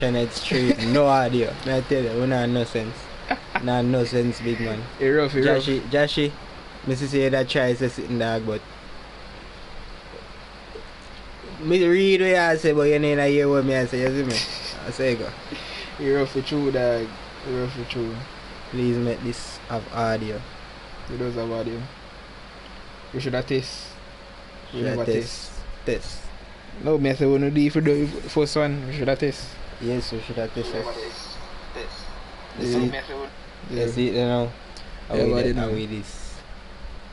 Internet straight, no audio. May I tell you, we not no sense. Nah, no sense, big man. You're rough, you're rough. Joshy, Mrs. say that try to sit in dog, but me read what I say, but you ain't hear what me I say, you see me? I say go. You're rough for true, dog. You're rough for true. Please make this have audio. It does have audio. We should have test. We never test. Test. No, me say we no do it for the first one. We should have test. Yes, we should have test. You see it now. How we this?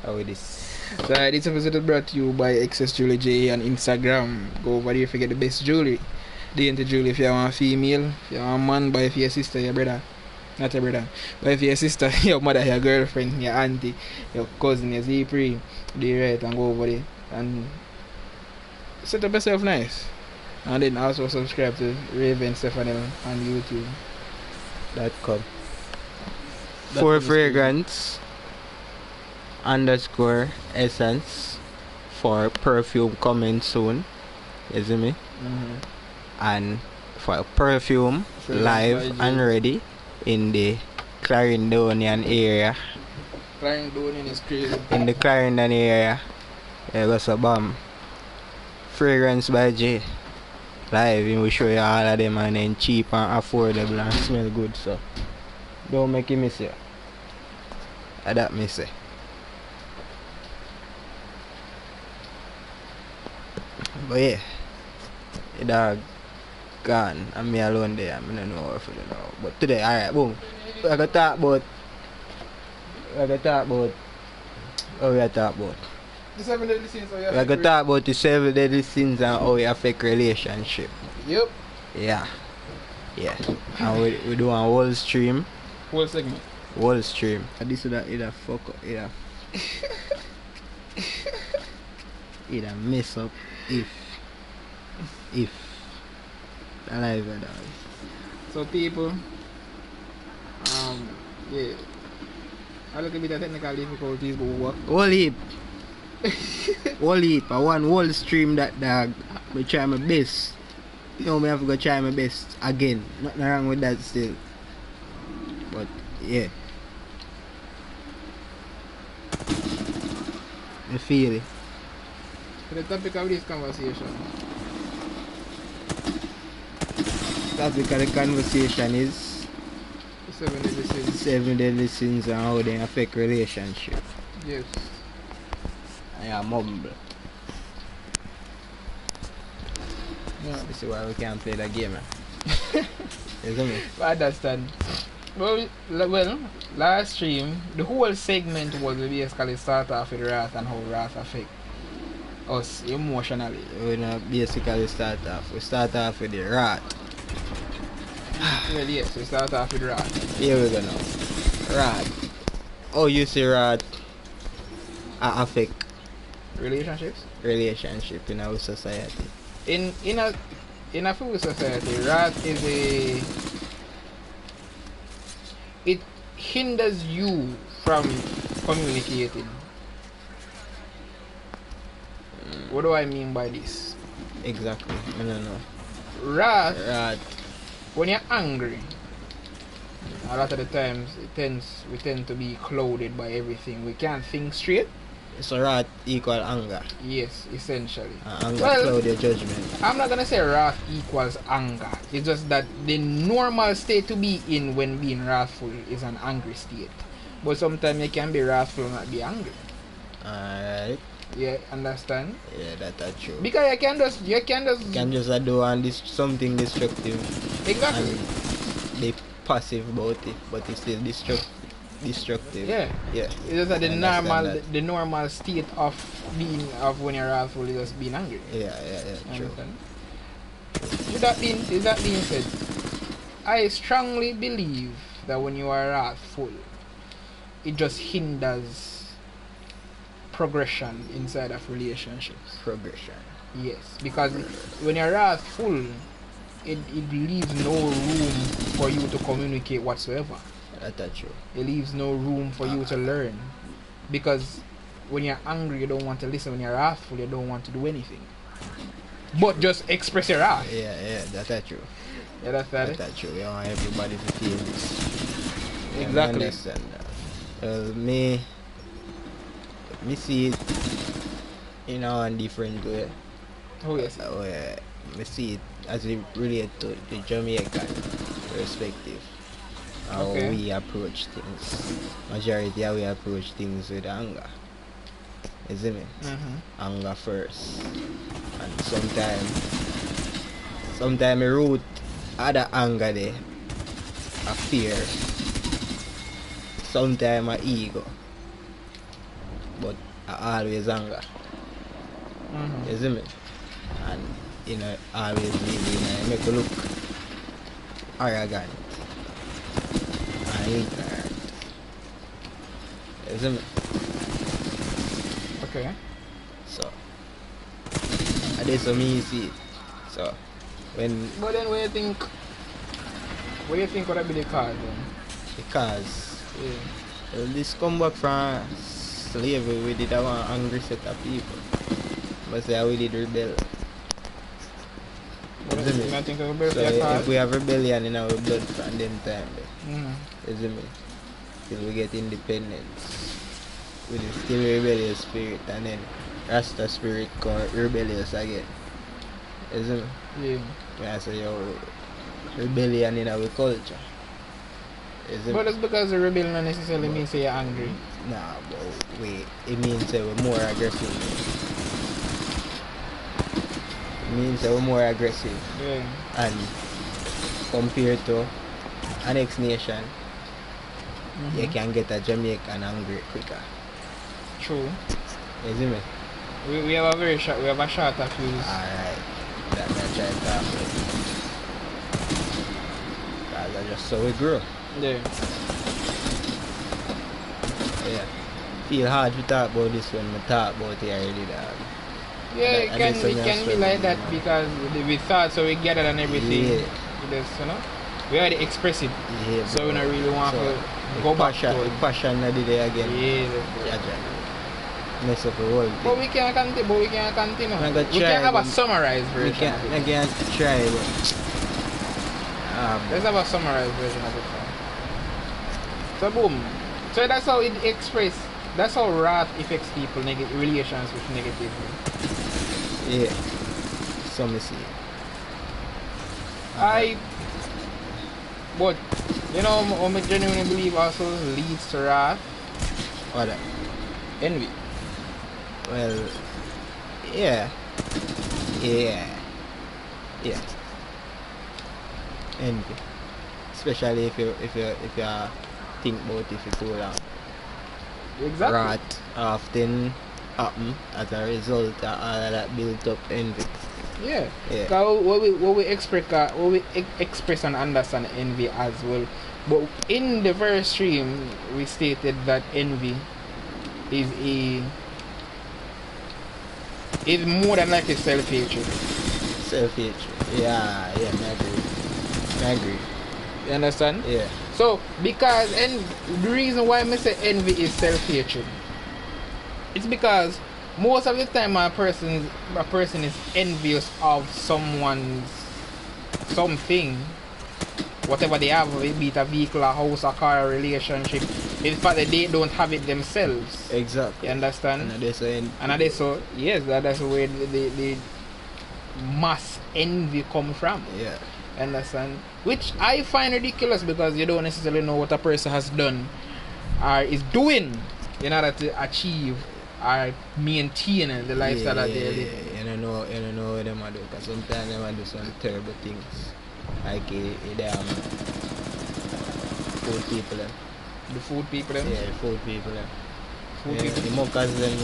So this episode is brought to you by Excess Jewelry J on Instagram. Go over there if you get the best jewelry. Dainty jewelry if you want a female. If you want a man, buy for your sister, your brother. Not your brother. Buy for your sister, your mother, your girlfriend, your auntie, your cousin, your zipri. Do right and go over there and set up yourself nice. And then also subscribe to RavenStefanell on YouTube.com. For fragrance _essence for perfume coming soon. You see me? And for perfume live and ready in the Clarendonian area. Clarendonian is crazy. In the Clarendon area. There goes a bomb. Fragrance by J. Live, we will show you all of them and then cheap and affordable and smell good, so don't make it miss you. That me say. But yeah, the dog gone and me alone there. I don't know what to do now. But today, alright, boom. We're gonna talk about The 7 deadly sins. We're gonna talk about the 7 deadly sins and how it affect relationship. Yep. Yeah. And we do a whole stream. Whole segment. Whole stream. And this is either fuck up, either mess up if alive and all. So people, yeah, a little bit of technical difficulties but work. Whole heap. I want whole stream that dog. I try my best. You know me have to go try my best again. Nothing wrong with that still. But yeah. I feel it. The topic of this conversation. Topic of the conversation is 7 deadly sins. 7 deadly sins and how they affect relationship. Yes. I am mumble. Yeah. This is why we can't play the game. You see me? I understand. Well, last stream, the whole segment was basically start off with wrath and how wrath affect us emotionally. We not basically start off. We start off with the wrath. Well, yes, we start off with wrath. Here we go now. Wrath. Oh, you see wrath affect Relationships? relationship in our society. In a full society, wrath is it hinders you from communicating. What do I mean by this? Exactly. I don't know. Wrath, when you're angry, a lot of the times we tend to be clouded by everything. We can't think straight. So wrath equal anger. Yes, essentially. Anger cloud your judgment. I'm not gonna say wrath equals anger. It's just that the normal state to be in when being wrathful is an angry state. But sometimes you can be wrathful and not be angry. Alright. Yeah, understand? Yeah, that's true. Because you can just do something destructive. Exactly. And be passive about it, but it's still destructive. Yeah. It's just that the normal state of when you're wrathful is just being angry. Yeah, true. With that being said, I strongly believe that when you are wrathful, it just hinders progression inside of relationships. Progression. Yes, because when you're wrathful, it leaves no room for you to communicate whatsoever. That's true. It leaves no room for you to learn. Because when you're angry, you don't want to listen. When you're wrathful, you don't want to do anything but just express your wrath. Yeah, that's true. Yeah, that's that. That's true. We want everybody to feel this. Yeah, Exactly. I understand that. Me see it in a different way. Oh yes. Where me see it as it relate to the Jamaican perspective. How Okay. we approach things. Majority how we approach things with anger. Isn't it? Anger first. And sometimes root other anger there. A fear. Sometimes a ego. But I always anger. Isn't it? And always make you look arrogant and ignorant. Isn't it? Okay. So that's so me see it. So But then what do you think would be the cause then? because this come back from slavery, we did have an angry set of people. But say we did rebel. Isn't it? Think of So if we have rebellion in our blood from them time, isn't it? Till we get independence with the still rebellious spirit, and then Rasta spirit come rebellious again. Isn't it? Yeah. I say rebellion in our culture. But it's because the rebellion not necessarily means you're angry. Nah, but it means that we're more aggressive. It means that we're more aggressive. Yeah. And compared to a next nation, you can get a Jamaican angry quicker. True. Isn't it? We have a shorter fuse. Alright. That's trying to talk about. That's just so we grow. Yeah. Yeah. Feel hard to talk about this when we talk about it already, dog. Yeah, it can be like that because we thought so we gathered and everything. Yeah. Just, we already express it. Yeah, so we don't really want to go back to it. Passion that day again. Yeah. Mess up the whole thing. But we can continue. We can have a summarized version. We can try, but let's have a summarized version of it. So boom. So that's how it express. That's how wrath affects people, relations with negativity. Yeah. So me see. But I genuinely believe also leads to wrath. What that? Envy. Well, yeah. Envy. Especially if you think about it for too long. Exactly. Wrath often happen as a result of all of that built up envy. Yeah. Because what we express and understand envy as well. But in the first stream, we stated that envy is more than like a self-hatred. Self-hatred. Yeah, I agree. You understand? Yeah. So because the reason why I say envy is self-hatred, it's because most of the time a person is envious of something, whatever they have, be it a vehicle, a house, a car, a relationship. In fact, that they don't have it themselves. Exactly. You understand? And so yes, that's where the mass envy come from. Yeah. Understand? Which I find ridiculous because you don't necessarily know what a person has done or is doing in order to achieve or maintain the lifestyle that they're living. You don't know what they do, because sometimes they do some terrible things. Like food people them. The food people them? Yeah, the food people them. People? The mockers them.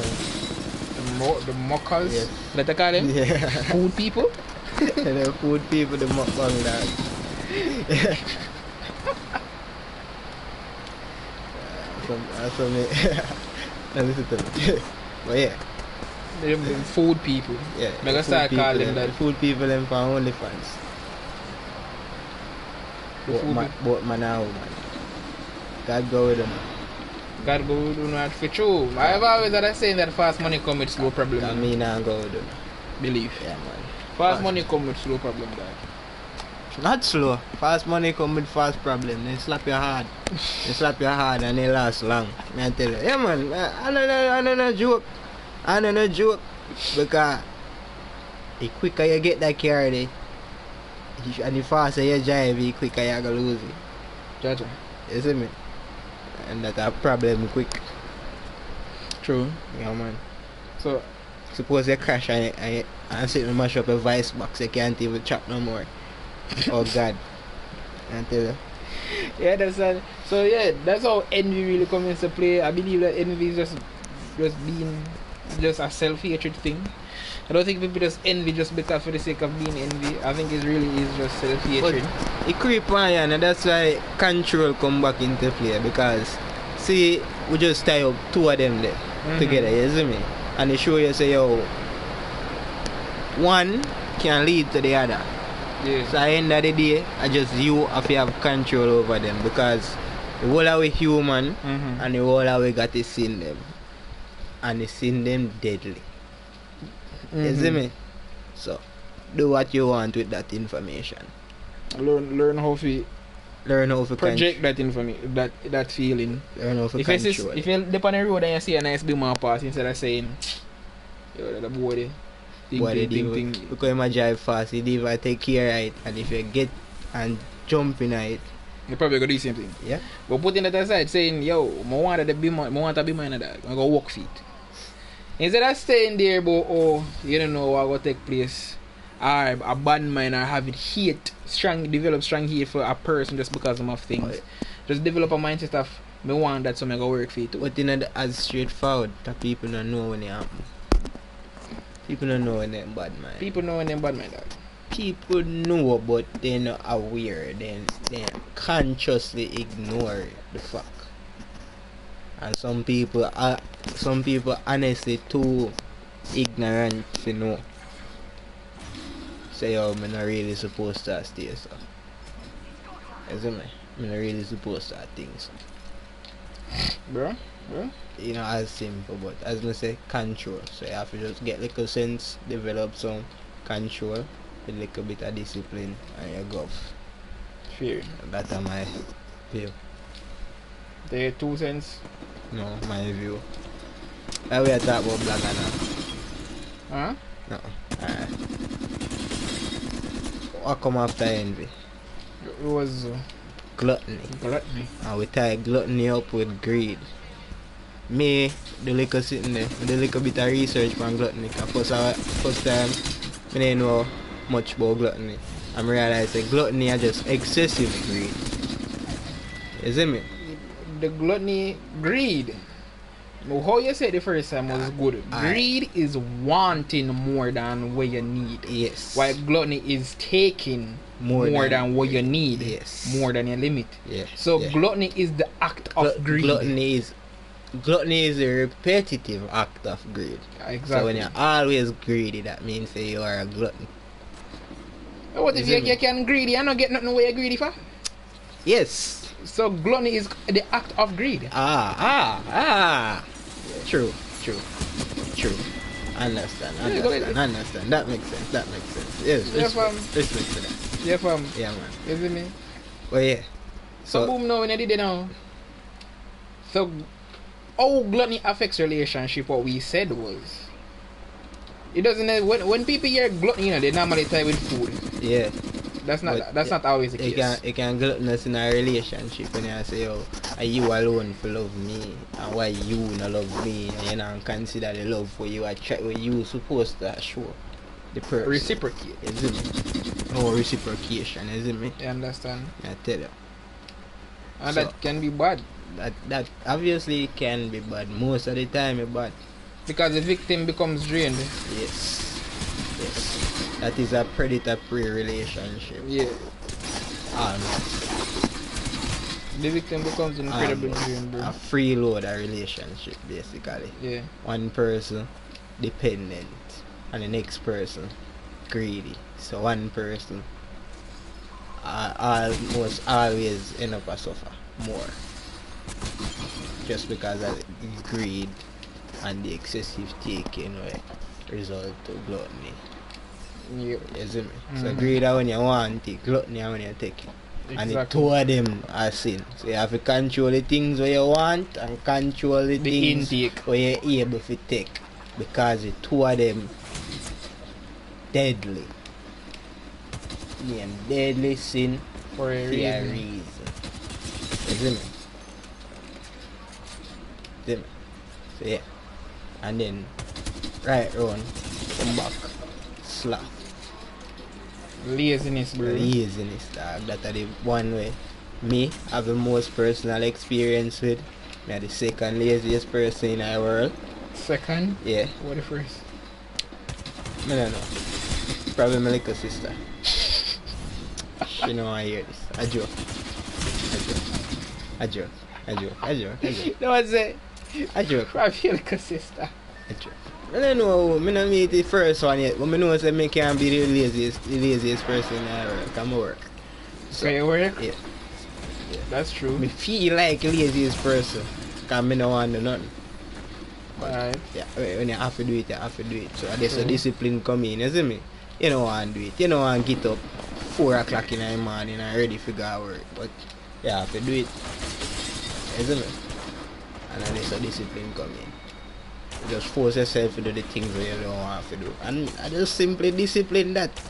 The mockers? Yes. Let I call them? Yeah. Food people? The food people, the mukbang dog. Listen to me. But yeah. The food people. Yeah. I start calling them that. The food people them for OnlyFans. Both man and woman. God go with them. God go with them, not for true. I've always had saying that fast money come with slow problem. I mean, I go with them. Believe. Yeah, man. Fast money come with slow problem, dog. Not slow. Fast money come with fast problem. They slap you hard. They slap you hard and they last long. I tell you. Yeah man, I don't know joke. I don't know joke. Because the quicker you get that car there, and the faster you drive, the quicker you gonna lose it. Gotcha. You see me? And that's a problem quick. True. Yeah man. So Suppose you crash and sit and mash up a vice box, you can't even chop no more. Oh God. I tell you. yeah, so yeah, that's how envy really comes into play. I believe that envy is just being just a self-hatred thing. I don't think people just envy just because for the sake of being envy. I think it really is just self-hatred. But it creep on you, and that's why control come back into play, because see, we just tie up two of them there together, you see me? And they show you say, yo, one can lead to the other. Yeah. So at the end of the day, I just you have to have control over them, because the whole of we human and the whole of we got to sin them. And they sin them deadly. You see me? So do what you want with that information. Learn how to project that information, that feeling. Learn how to if control. If you dip on the road and you see a nice beamer pass, instead of saying, yo, that boy thing. Because you might drive fast, you even take care of it, and if you get and jump in it, you probably gonna do the same thing. Yeah. But putting that aside, saying, yo, I want a beamer in that, I go walk feet. Instead of staying there, but oh, you don't know what will take place, or a bad mind, or having develop strong hate for a person just because of things. Just develop a mindset of, me want that, so I go work for it too. But you know, as straightforward that people don't know when it happen. People don't know when they're bad mind. People know when they're bad mind. People know, but they're not aware. They consciously ignore the fact. And some people honestly too ignorant to know. Say, yo, I'm not really supposed to stay so. Isn't me? I'm not really supposed to think so. Bro? You know, as simple, but as I say, control. So you have to just get little sense, develop some control, a little bit of discipline, and you go. Fear. That's my view. The 2 cents? No, my view. I will talk about black now. Huh? No. Alright. What come after envy? It was Gluttony. gluttony. And we tie gluttony up with greed. Me, the little sitting there, the little bit of research on gluttony. Cause first time, I didn't know much about gluttony. I realized that gluttony is just excessive greed. You see me? The gluttony, greed. How you said the first time was good. Greed is wanting more than what you need. Yes. While gluttony is taking more than what you need. Yes. More than your limit. Yeah. So gluttony is the act of greed. Gluttony is a repetitive act of greed. Exactly. So when you're always greedy, that means that you are a glutton. What if you can greedy? You don't get nothing where you're greedy for? Yes. So gluttony is the act of greed. True. Understand. That makes sense. Yes. Respect to that. Yeah, fam. Yeah, man. You see me? Well, yeah. So boom, now when I did it now. So how gluttony affects relationship, what we said was, it doesn't, when people hear gluttony, you know, they normally tie with food. Yeah. That's not always the case. It can gluttonous in a relationship when you say, yo, are you alone for love me? And why you not love me? And you don't consider the love for you. I try what you supposed to show the person. Reciprocate. Isn't it? No reciprocation, isn't it? You understand? I tell you. And that can be bad. That obviously can be bad. Most of the time it's bad. Because the victim becomes drained. Yes. That is a predator-prey relationship. Yeah. Almost. The victim becomes incredibly drained, bro. A freeloader relationship, basically. Yeah. One person dependent and the next person greedy. So one person almost always end up a suffer more. Just because of the greed and the excessive taking result to gluttony. Yep. You see me? So greed when you want it, gluttony when you take it. And the Exactly. two of them are sin. So you have to control the things where you want and control the things intake where you're able to take. Because the two of them deadly. Name deadly sin for a reason. You see me? See me? So yeah. And then right round, come back, slap. Laziness, bro. Laziness, dog. That are the one way me have the most personal experience with. Me are the second laziest person in the world. Second? Yeah. What the first? I don't know. Probably my little sister. She know I hear this. A joke. A joke. A joke. A joke. A joke. No one say. A joke. Probably your little sister. A joke. I don't know. I don't meet the first one yet. But I know that I can't be the laziest person in the world. Come work. So you work? Yeah. That's true. I feel like laziest person. Because I don't want to do nothing. Alright. Yeah, when you have to do it, you have to do it. So there's a discipline come in, you see me? You don't want to do it. You don't want to get up 4 o'clock in the morning and ready to go work. But you have to do it. You see me? And then there's a discipline come in. You just force yourself to do the things that you don't want to do. And I just simply discipline that.